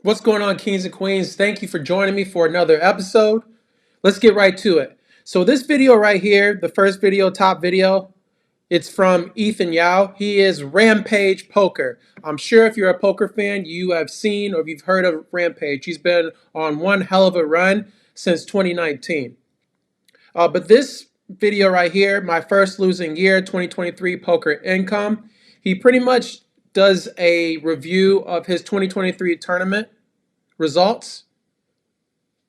What's going on, kings and queens? Thank you for joining me for another episode. Let's get right to it. So this video right here, the first video, top video, it's from Ethan Yao. He is Rampage Poker. I'm sure if you're a poker fan, you have seen or you've heard of Rampage. He's been on one hell of a run since 2019. But this video right here, my first losing year, 2023 poker income, he pretty much does a review of his 2023 tournament results,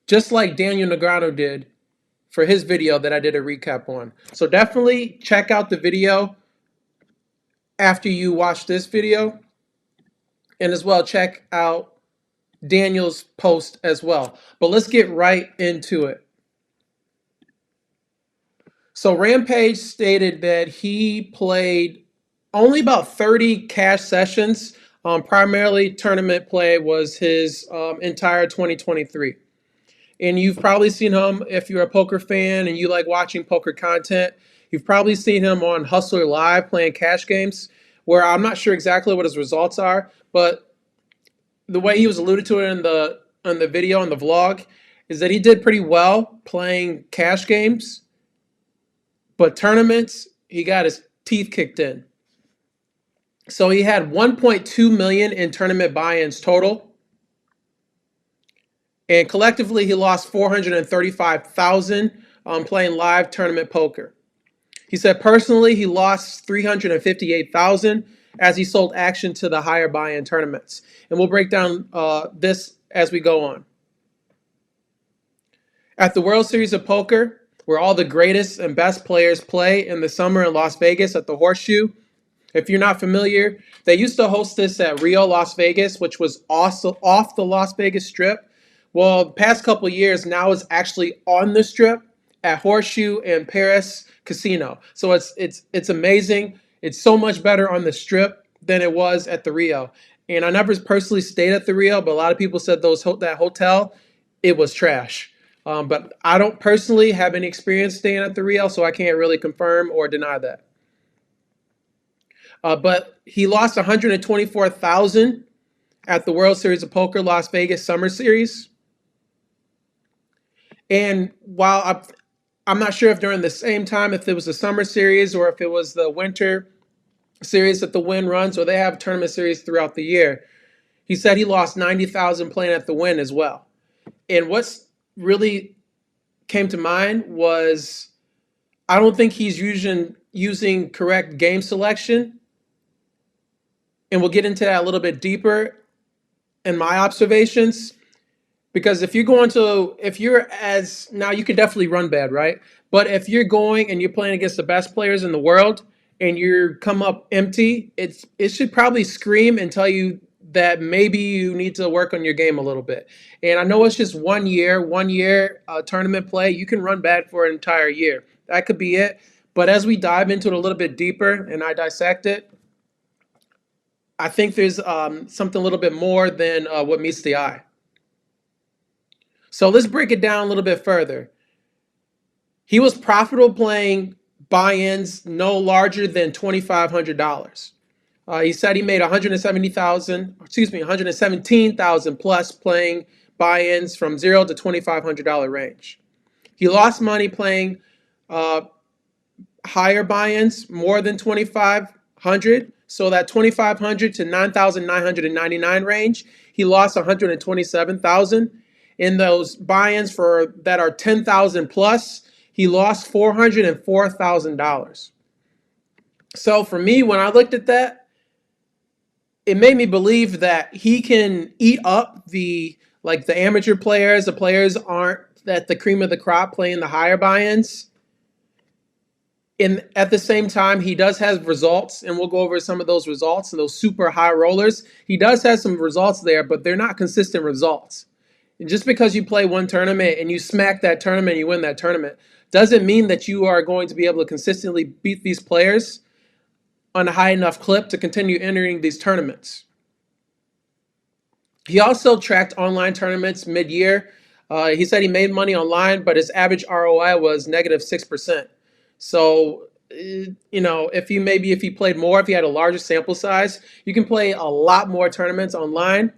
just like Daniel Negreanu did for his video that I did a recap on. So definitely check out the video after you watch this video, and as well check out Daniel's post as well. But let's get right into it. So Rampage stated that he played only about 30 cash sessions. Primarily tournament play was his entire 2023. And you've probably seen him if you're a poker fan and you like watching poker content. You've probably seen him on Hustler Live playing cash games, where I'm not sure exactly what his results are, but the way he was alluded to it in the video and the vlog is that he did pretty well playing cash games, but tournaments he got his teeth kicked in. So he had 1.2 million in tournament buy-ins total. And collectively, he lost 435,000 playing live tournament poker. He said personally, he lost 358,000 as he sold action to the higher buy-in tournaments. And we'll break down this as we go on. At the World Series of Poker, where all the greatest and best players play in the summer in Las Vegas at the Horseshoe, if you're not familiar, they used to host this at Rio, Las Vegas, which was also off the Las Vegas Strip. Well, the past couple of years, now it's actually on the Strip at Horseshoe and Paris Casino. So it's amazing. It's so much better on the Strip than it was at the Rio. And I never personally stayed at the Rio, but a lot of people said that hotel, it was trash. But I don't personally have any experience staying at the Rio, so I can't really confirm or deny that. But he lost 124,000 at the World Series of Poker Las Vegas Summer Series. And while I'm not sure if during the same time, if it was the Summer Series or if it was the Winter Series that the Win runs, or they have tournament series throughout the year, he said he lost 90,000 playing at the Win as well. And what's really came to mind was I don't think he's using correct game selection. And we'll get into that a little bit deeper in my observations. Because if you're as, now you can definitely run bad, right? But if you're going and you're playing against the best players in the world and you come up empty, it should probably scream and tell you that maybe you need to work on your game a little bit. And I know it's just 1 year tournament play. You can run bad for an entire year. That could be it. But as we dive into it a little bit deeper and I dissect it, I think there's something a little bit more than what meets the eye. So let's break it down a little bit further. He was profitable playing buy-ins no larger than $2,500. He said he made 117,000 plus playing buy-ins from $0 to $2,500 range. He lost money playing higher buy-ins, more than 2,500. So that 2,500 to 9,999 range, he lost 127,000. In those buy-ins for that are 10,000 plus, he lost $404,000. So for me, when I looked at that, it made me believe that he can eat up the amateur players. The players aren't at the cream of the crop playing the higher buy-ins. And at the same time, he does have results, and we'll go over some of those results, those super high rollers. He does have some results there, but they're not consistent results. And just because you play one tournament and you smack that tournament, you win that tournament, doesn't mean that you are going to be able to consistently beat these players on a high enough clip to continue entering these tournaments. He also tracked online tournaments mid-year. He said he made money online, but his average ROI was negative 6%. So, if he played more, if he had a larger sample size, you can play a lot more tournaments online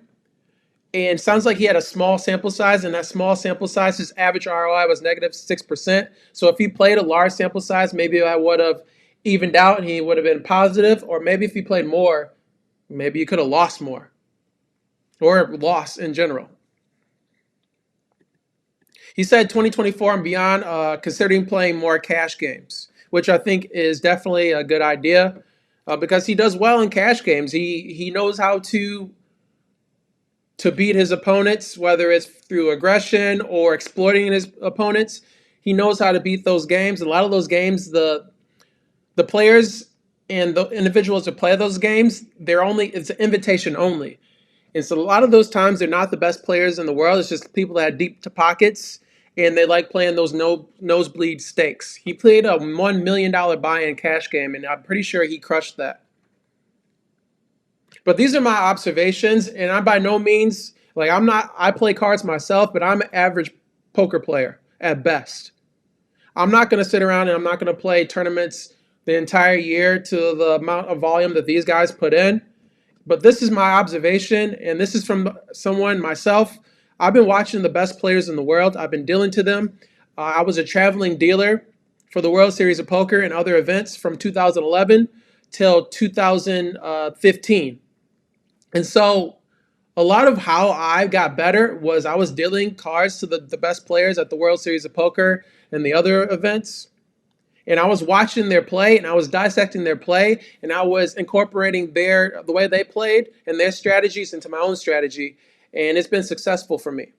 And sounds like he had a small sample size, and that small sample size, his average ROI was -6%. So if he played a large sample size, maybe I would have evened out and he would have been positive. Or maybe if he played more, maybe you could have lost more or lost in general. He said 2024 and beyond, considering playing more cash games, which I think is definitely a good idea because he does well in cash games. He knows how to beat his opponents, whether it's through aggression or exploiting his opponents. He knows how to beat those games. A lot of those games, the players and the individuals that play those games, it's an invitation only. And so a lot of those times they're not the best players in the world. It's just people that have deep pockets and they like playing those nosebleed stakes. He played a $1 million buy-in cash game, and I'm pretty sure he crushed that. But these are my observations, and I'm by no means like I play cards myself, but I'm an average poker player at best. I'm not going to sit around and I'm not going to play tournaments the entire year to the amount of volume that these guys put in. But this is my observation, and this is from someone myself. I've been watching the best players in the world. I've been dealing to them. I was a traveling dealer for the World Series of Poker and other events from 2011 till 2015. And so a lot of how I got better was I was dealing cards to the best players at the World Series of Poker and the other events. And I was watching their play and I was dissecting their play and I was incorporating the way they played and their strategies into my own strategy. And it's been successful for me.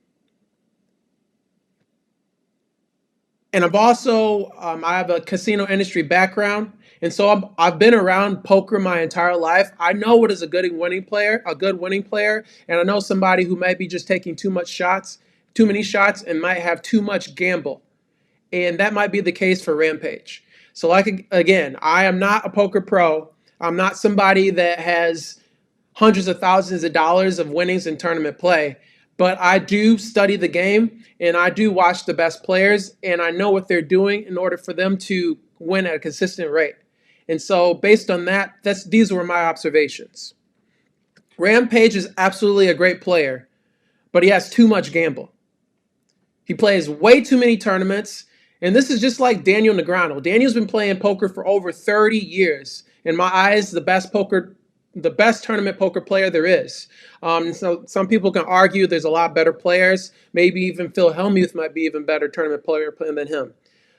And I have a casino industry background. And so I've been around poker my entire life. I know what is a good winning player, and I know somebody who might be just taking too many shots, and might have too much gamble. And that might be the case for Rampage. So, like again, I am not a poker pro. I'm not somebody that has hundreds of thousands of dollars of winnings in tournament play, but I do study the game and I do watch the best players and I know what they're doing in order for them to win at a consistent rate. And so, based on that, these were my observations. Rampage is absolutely a great player, but he has too much gamble. He plays way too many tournaments. And this is just like Daniel Negreanu. Daniel's been playing poker for over 30 years. In my eyes, the best tournament poker player there is. So some people can argue there's a lot better players. Maybe even Phil Hellmuth might be even better tournament player than him.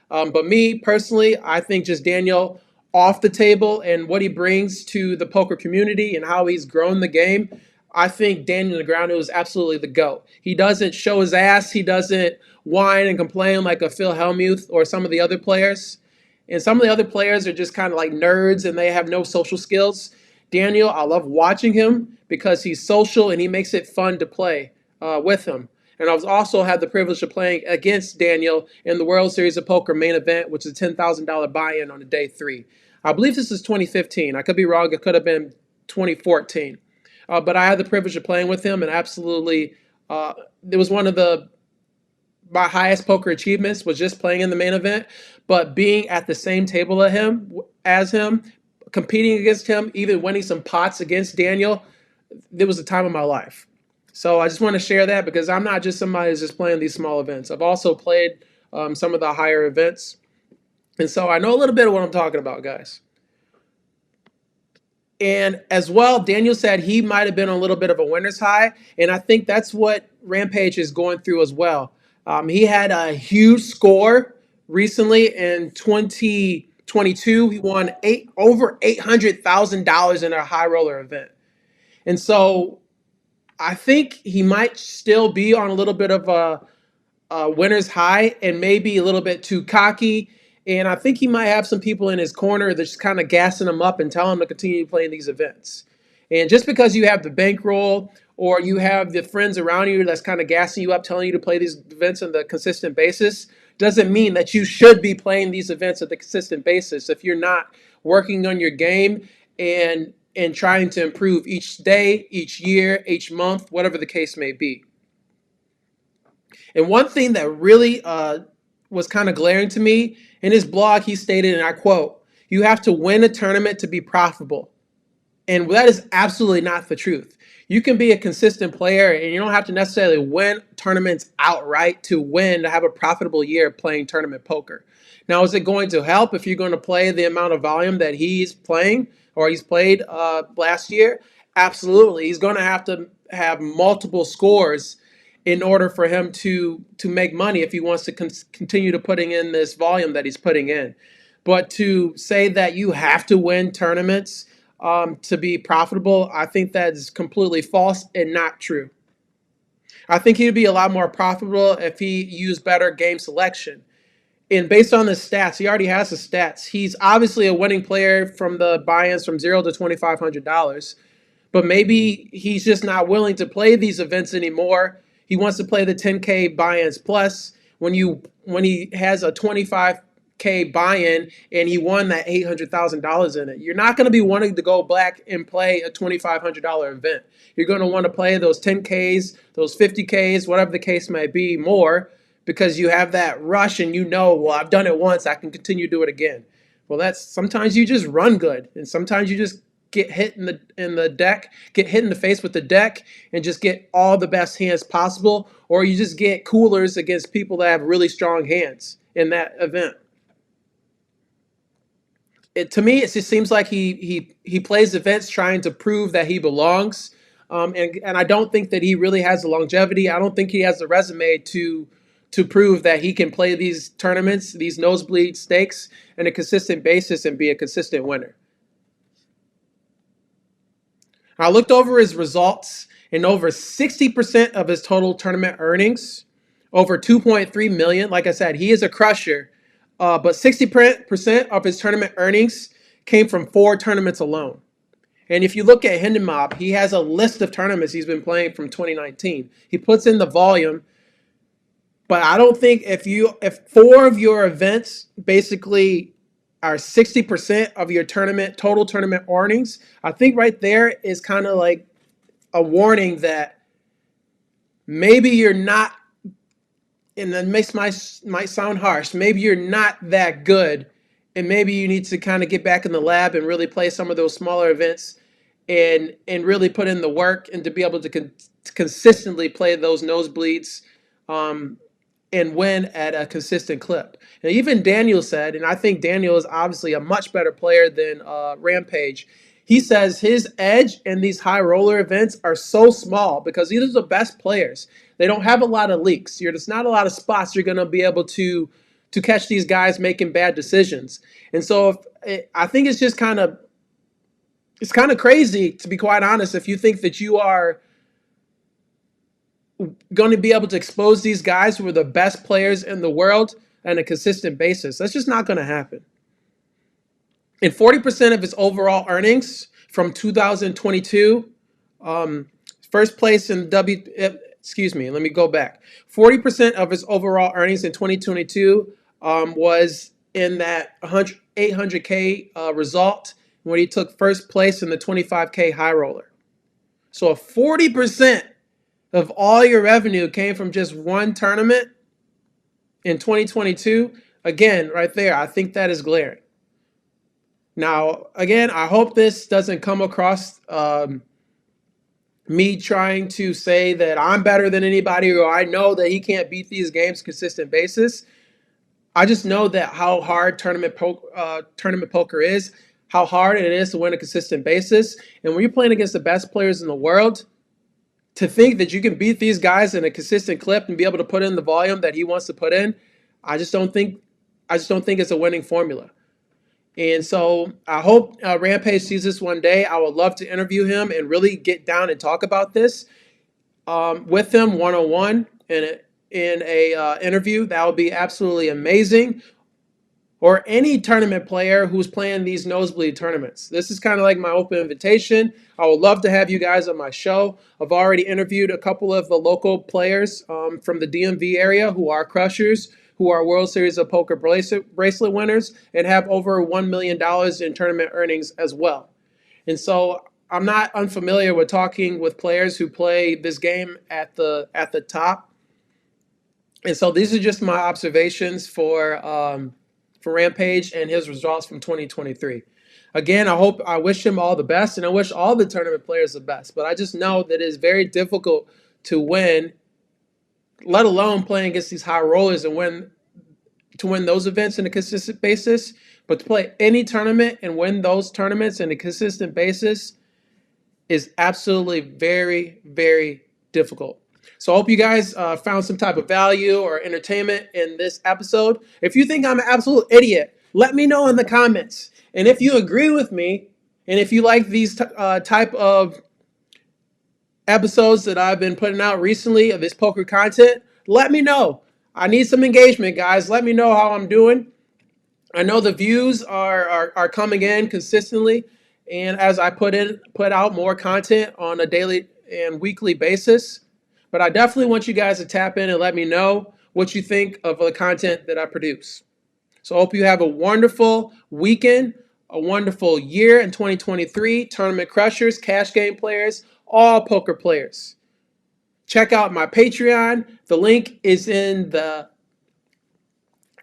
But me personally, I think just Daniel off the table and what he brings to the poker community and how he's grown the game. I think Daniel Negreanu is absolutely the GOAT. He doesn't show his ass. He doesn't whine and complain like a Phil Hellmuth or some of the other players. And some of the other players are just kind of like nerds and they have no social skills. Daniel, I love watching him because he's social and he makes it fun to play with him. And I've also had the privilege of playing against Daniel in the World Series of Poker main event, which is a $10,000 buy-in on day 3. I believe this is 2015. I could be wrong. It could have been 2014. But I had the privilege of playing with him, and absolutely, it was one of my highest poker achievements was just playing in the main event. But being at the same table as him, competing against him, even winning some pots against Daniel, it was the time of my life. So I just want to share that because I'm not just somebody who's just playing these small events. I've also played some of the higher events. And so I know a little bit of what I'm talking about, guys. And as well, Daniel said he might have been on a little bit of a winner's high. And I think that's what Rampage is going through as well. He had a huge score recently in 2022. He won over $800,000 in a high roller event. And so I think he might still be on a little bit of a winner's high and maybe a little bit too cocky. And I think he might have some people in his corner that's just kind of gassing him up and telling him to continue playing these events. And just because you have the bankroll or you have the friends around you that's kind of gassing you up, telling you to play these events on the consistent basis, doesn't mean that you should be playing these events at the consistent basis if you're not working on your game and trying to improve each day, each year, each month, whatever the case may be. And one thing that really was kind of glaring to me, in his blog, he stated, and I quote, "You have to win a tournament to be profitable." And that is absolutely not the truth. You can be a consistent player and you don't have to necessarily win tournaments outright to win to have a profitable year playing tournament poker. Now, is it going to help if you're going to play the amount of volume that he's playing or he's played last year? Absolutely. He's going to have multiple scores in order for him to make money if he wants to continue to putting in this volume that he's putting in. But to say that you have to win tournaments to be profitable, I think that's completely false and not true. I think he'd be a lot more profitable if he used better game selection. And based on the stats, he already has the stats. He's obviously a winning player from the buy-ins from $0 to $2,500. But maybe he's just not willing to play these events anymore. He wants to play the 10K buy-ins plus. When he has a 25K buy-in and he won that $800,000 in it, you're not going to be wanting to go back and play a $2,500 event. You're going to want to play those 10Ks, those 50Ks, whatever the case may be, more, because you have that rush and well, I've done it once, I can continue to do it again. Well, that's sometimes you just run good, and sometimes you just get hit in the deck, get hit in the face with the deck, and just get all the best hands possible, or you just get coolers against people that have really strong hands in that event. To me, it just seems like he plays events trying to prove that he belongs, and I don't think that he really has the longevity. I don't think he has the resume to prove that he can play these tournaments, these nosebleed stakes, on a consistent basis and be a consistent winner. I looked over his results, and over 60% of his total tournament earnings, over 2.3 million. Like I said, he is a crusher, but 60% of his tournament earnings came from 4 tournaments alone. And if you look at Hindenmob, he has a list of tournaments he's been playing from 2019. He puts in the volume, but I don't think if 4 of your events basically are 60% of your total tournament earnings, I think right there is kind of like a warning that maybe you're not, and that might sound harsh, maybe you're not that good, and maybe you need to kind of get back in the lab and really play some of those smaller events and really put in the work and to be able to consistently play those nosebleeds and win at a consistent clip. And even Daniel said, and I think Daniel is obviously a much better player than Rampage. He says his edge in these high roller events are so small because these are the best players. They don't have a lot of leaks. There's not a lot of spots you're going to be able to catch these guys making bad decisions. And so I think it's just kind of crazy, to be quite honest, if you think that you are going to be able to expose these guys who are the best players in the world on a consistent basis. That's just not going to happen. And 40% of his overall earnings from 2022, first place in let me go back. 40% of his overall earnings in 2022 was in that 800K result when he took first place in the 25K high roller. So 40% of all your revenue came from just one tournament in 2022, again, right there, I think that is glaring. Now, again, I hope this doesn't come across me trying to say that I'm better than anybody or I know that he can't beat these games consistent basis. I just know that how hard tournament poker is, how hard it is to win a consistent basis. And when you're playing against the best players in the world, to think that you can beat these guys in a consistent clip and be able to put in the volume that he wants to put in, I just don't think it's a winning formula. And so I hope Rampage sees this one day. I would love to interview him and really get down and talk about this with him one-on-one in a interview. That would be absolutely amazing. Or any tournament player who's playing these nosebleed tournaments. This is kind of like my open invitation. I would love to have you guys on my show. I've already interviewed a couple of the local players from the DMV area who are crushers, who are World Series of Poker bracelet winners, and have over $1 million in tournament earnings as well. And so I'm not unfamiliar with talking with players who play this game at the top. And so these are just my observations for Rampage and his results from 2023. Again, I wish him all the best, and I wish all the tournament players the best. But I just know that it is very difficult to win, let alone playing against these high rollers and win those events on a consistent basis. But to play any tournament and win those tournaments on a consistent basis is absolutely very, very difficult. So I hope you guys found some type of value or entertainment in this episode. If you think I'm an absolute idiot, let me know in the comments. And if you agree with me, and if you like these type of episodes that I've been putting out recently of this poker content, let me know. I need some engagement, guys. Let me know how I'm doing. I know the views are coming in consistently, and as I put out more content on a daily and weekly basis. But I definitely want you guys to tap in and let me know what you think of the content that I produce. So I hope you have a wonderful weekend, a wonderful year in 2023. Tournament crushers, cash game players, all poker players. Check out my Patreon. The link is in the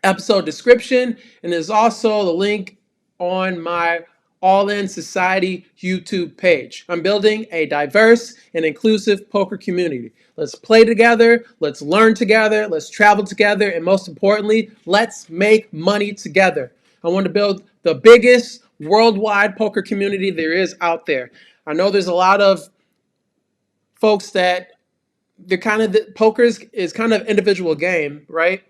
episode description, and there's also the link on my All In Society YouTube page. I'm building a diverse and inclusive poker community. Let's play together, let's learn together, let's travel together, and most importantly, let's make money together. I want to build the biggest worldwide poker community there is out there. I know there's a lot of folks that poker is kind of individual game, right?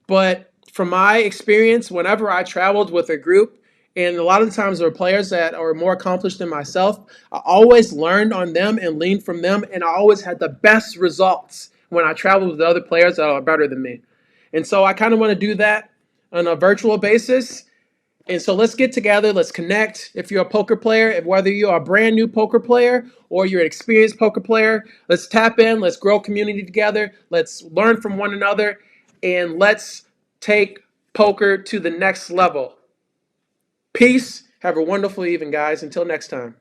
But from my experience, whenever I traveled with a group, and a lot of the times there were players that are more accomplished than myself, I always learned on them and leaned from them, and I always had the best results when I traveled with other players that are better than me. And so I kind of want to do that on a virtual basis. And so let's get together, let's connect. If you're a poker player, whether you're a brand new poker player or you're an experienced poker player, let's tap in, let's grow community together, let's learn from one another, and let's take poker to the next level. Peace. Have a wonderful evening, guys. Until next time.